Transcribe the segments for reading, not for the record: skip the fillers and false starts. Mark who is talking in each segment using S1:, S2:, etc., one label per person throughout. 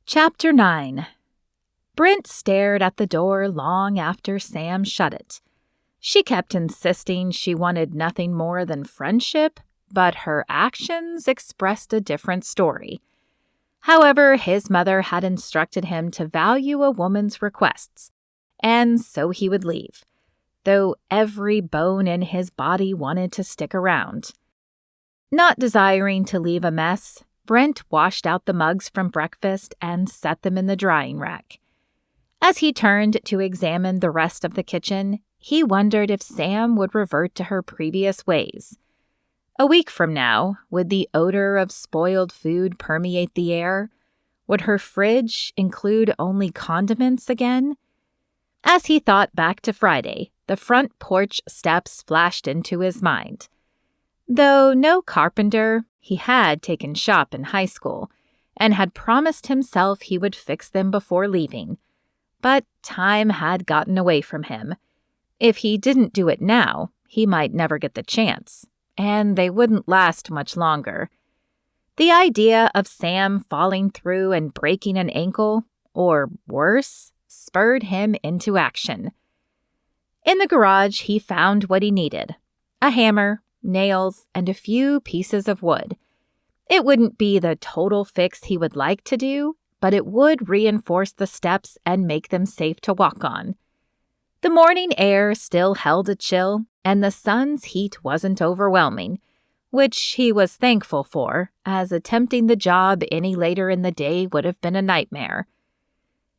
S1: Chapter 9. Brent stared at the door long after Sam shut it. She kept insisting she wanted nothing more than friendship, but her actions expressed a different story. However, his mother had instructed him to value a woman's requests, and so he would leave, though every bone in his body wanted to stick around. Not desiring to leave a mess, Brent washed out the mugs from breakfast and set them in the drying rack. As he turned to examine the rest of the kitchen, he wondered if Sam would revert to her previous ways. A week from now, would the odor of spoiled food permeate the air? Would her fridge include only condiments again? As he thought back to Friday, the front porch steps flashed into his mind. Though no carpenter, he had taken shop in high school and had promised himself he would fix them before leaving. But time had gotten away from him. If he didn't do it now, he might never get the chance, and they wouldn't last much longer. The idea of Sam falling through and breaking an ankle, or worse, spurred him into action. In the garage, he found what he needed: a hammer, nails, and a few pieces of wood. It wouldn't be the total fix he would like to do, but it would reinforce the steps and make them safe to walk on. The morning air still held a chill, and the sun's heat wasn't overwhelming, which he was thankful for, as attempting the job any later in the day would have been a nightmare.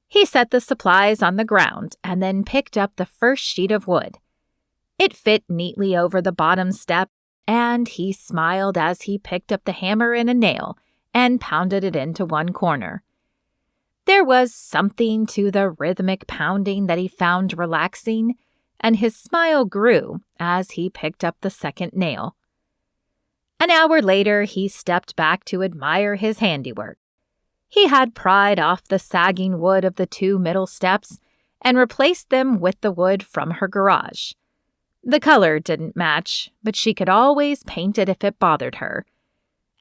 S1: He set the supplies on the ground and then picked up the first sheet of wood. It fit neatly over the bottom step, and he smiled as he picked up the hammer and a nail and pounded it into one corner. There was something to the rhythmic pounding that he found relaxing, and his smile grew as he picked up the second nail. An hour later, he stepped back to admire his handiwork. He had pried off the sagging wood of the two middle steps and replaced them with the wood from her garage. The color didn't match, but she could always paint it if it bothered her.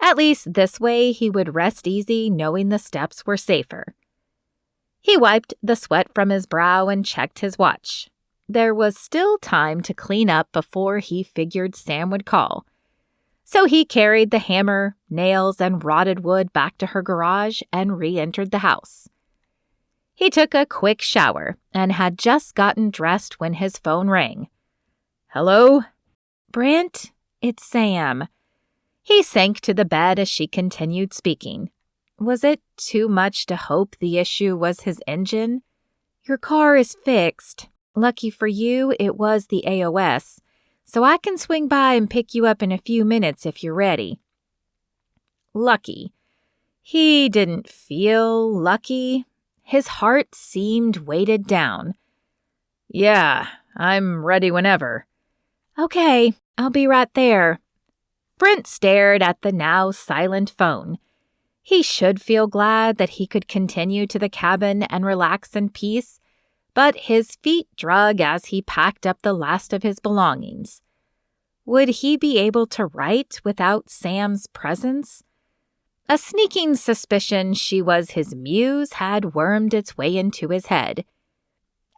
S1: At least this way he would rest easy knowing the steps were safer. He wiped the sweat from his brow and checked his watch. There was still time to clean up before he figured Sam would call. So he carried the hammer, nails, and rotted wood back to her garage and re-entered the house. He took a quick shower and had just gotten dressed when his phone rang. "Hello?" "Brent, it's Sam." He sank to the bed as she continued speaking. Was it too much to hope the issue was his engine? "Your car is fixed. Lucky for you, it was the AOS, so I can swing by and pick you up in a few minutes if you're ready." Lucky. He didn't feel lucky. His heart seemed weighted down. "Yeah, I'm ready whenever." "Okay, I'll be right there." Brent stared at the now silent phone. He should feel glad that he could continue to the cabin and relax in peace, but his feet drug as he packed up the last of his belongings. Would he be able to write without Sam's presence? A sneaking suspicion she was his muse had wormed its way into his head.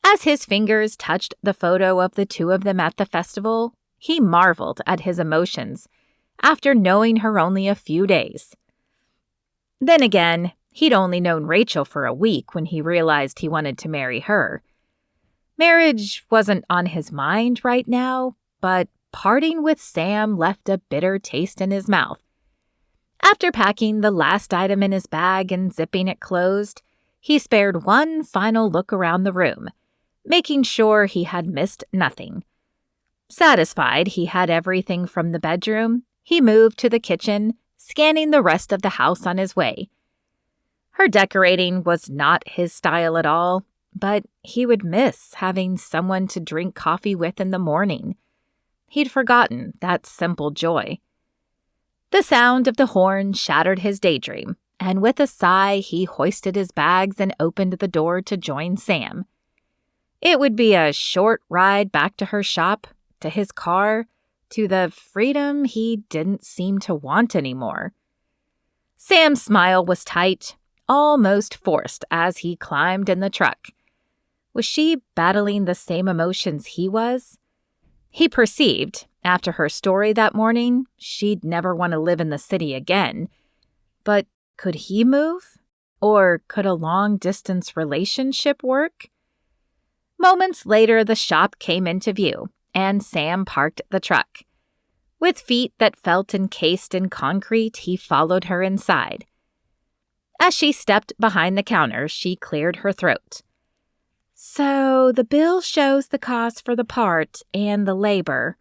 S1: As his fingers touched the photo of the two of them at the festival, he marveled at his emotions after knowing her only a few days. Then again, he'd only known Rachel for a week when he realized he wanted to marry her. Marriage wasn't on his mind right now, but parting with Sam left a bitter taste in his mouth. After packing the last item in his bag and zipping it closed, he spared one final look around the room, making sure he had missed nothing. Satisfied he had everything from the bedroom, he moved to the kitchen, scanning the rest of the house on his way. Her decorating was not his style at all, but he would miss having someone to drink coffee with in the morning. He'd forgotten that simple joy. The sound of the horn shattered his daydream, and with a sigh he hoisted his bags and opened the door to join Sam. It would be a short ride back to her shop, to his car, to the freedom he didn't seem to want anymore. Sam's smile was tight, almost forced as he climbed in the truck. Was she battling the same emotions he was? He perceived, after her story that morning, she'd never want to live in the city again. But could he move? Or could a long-distance relationship work? Moments later, the shop came into view, and Sam parked the truck. With feet that felt encased in concrete, he followed her inside. As she stepped behind the counter, she cleared her throat. So the bill shows the cost for the part and the labor.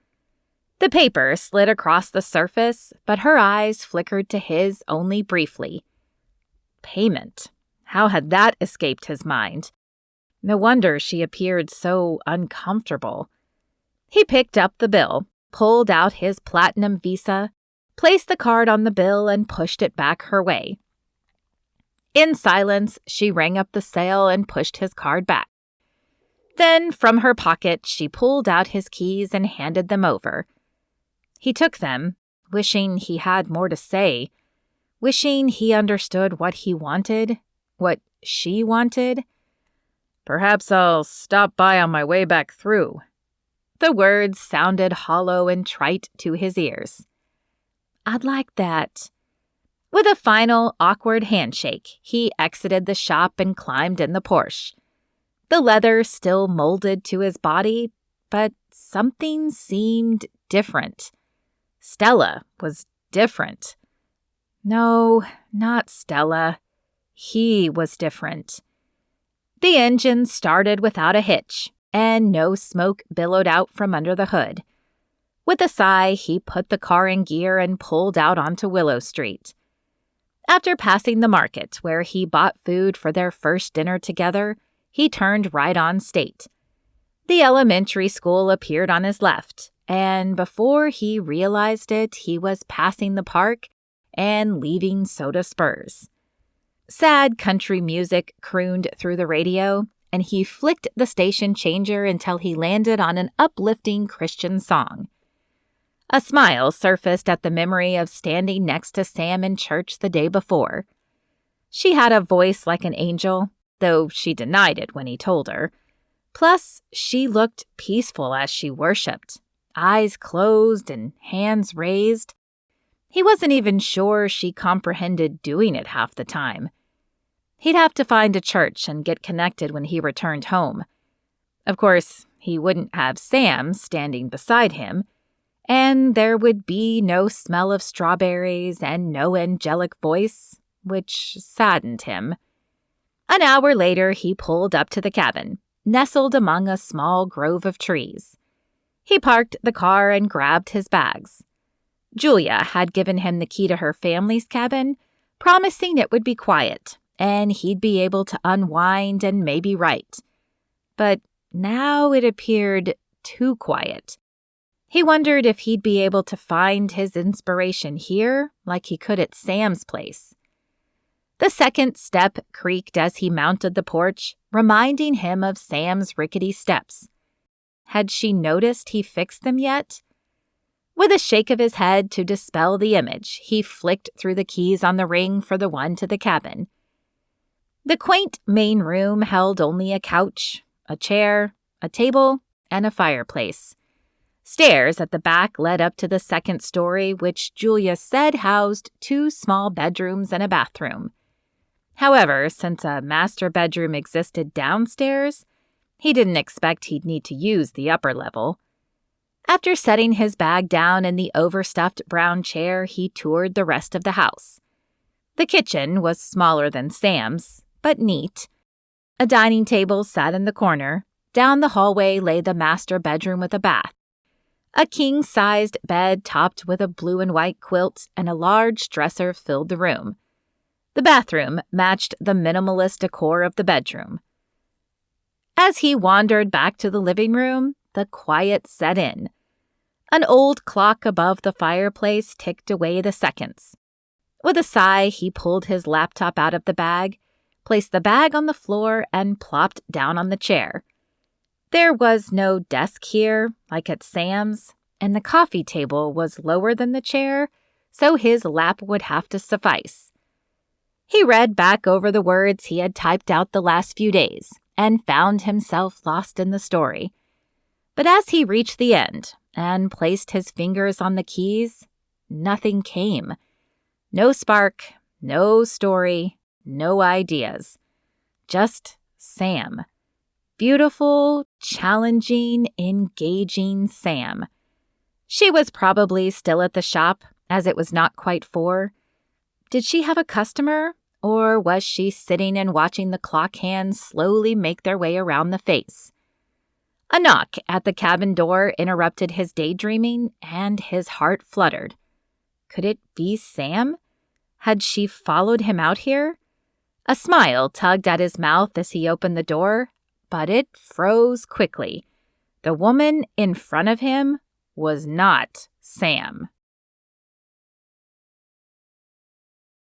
S1: The paper slid across the surface, but her eyes flickered to his only briefly. Payment. How had that escaped his mind? No wonder she appeared so uncomfortable. He picked up the bill, pulled out his platinum visa, placed the card on the bill, and pushed it back her way. In silence, she rang up the sale and pushed his card back. Then, from her pocket, she pulled out his keys and handed them over. He took them, wishing he had more to say, wishing he understood what he wanted, what she wanted. Perhaps I'll stop by on my way back through. The words sounded hollow and trite to his ears. I'd like that. With a final, awkward handshake, he exited the shop and climbed in the Porsche. The leather still molded to his body, but something seemed different. Stella was different. No, not Stella. He was different. The engine started without a hitch, and no smoke billowed out from under the hood. With a sigh, he put the car in gear and pulled out onto Willow Street. After passing the market, where he bought food for their first dinner together, he turned right on State. The elementary school appeared on his left, and before he realized it, he was passing the park and leaving Soda Spurs. Sad country music crooned through the radio, and he flicked the station changer until he landed on an uplifting Christian song. A smile surfaced at the memory of standing next to Sam in church the day before. She had a voice like an angel, though she denied it when he told her. Plus, she looked peaceful as she worshipped, eyes closed and hands raised. He wasn't even sure she comprehended doing it half the time. He'd have to find a church and get connected when he returned home. Of course, he wouldn't have Sam standing beside him, and there would be no smell of strawberries and no angelic voice, which saddened him. An hour later, he pulled up to the cabin, nestled among a small grove of trees. He parked the car and grabbed his bags. Julia had given him the key to her family's cabin, promising it would be quiet, and he'd be able to unwind and maybe write. But now it appeared too quiet. He wondered if he'd be able to find his inspiration here like he could at Sam's place. The second step creaked as he mounted the porch, reminding him of Sam's rickety steps. Had she noticed he fixed them yet? With a shake of his head to dispel the image, he flicked through the keys on the ring for the one to the cabin. The quaint main room held only a couch, a chair, a table, and a fireplace. Stairs at the back led up to the second story, which Julia said housed 2 small bedrooms and a bathroom. However, since a master bedroom existed downstairs, he didn't expect he'd need to use the upper level. After setting his bag down in the overstuffed brown chair, he toured the rest of the house. The kitchen was smaller than Sam's, but neat. A dining table sat in the corner. Down the hallway lay the master bedroom with a bath. A king-sized bed topped with a blue and white quilt and a large dresser filled the room. The bathroom matched the minimalist decor of the bedroom. As he wandered back to the living room, the quiet set in. An old clock above the fireplace ticked away the seconds. With a sigh, he pulled his laptop out of the bag, placed the bag on the floor, and plopped down on the chair. There was no desk here, like at Sam's, and the coffee table was lower than the chair, so his lap would have to suffice. He read back over the words he had typed out the last few days and found himself lost in the story. But as he reached the end and placed his fingers on the keys, nothing came. No spark, no story, no ideas. Just Sam. Beautiful, challenging, engaging Sam. She was probably still at the shop, as it was not quite 4. Did she have a customer, or was she sitting and watching the clock hands slowly make their way around the face? A knock at the cabin door interrupted his daydreaming, and his heart fluttered. Could it be Sam? Had she followed him out here? A smile tugged at his mouth as he opened the door, but it froze quickly. The woman in front of him was not Sam.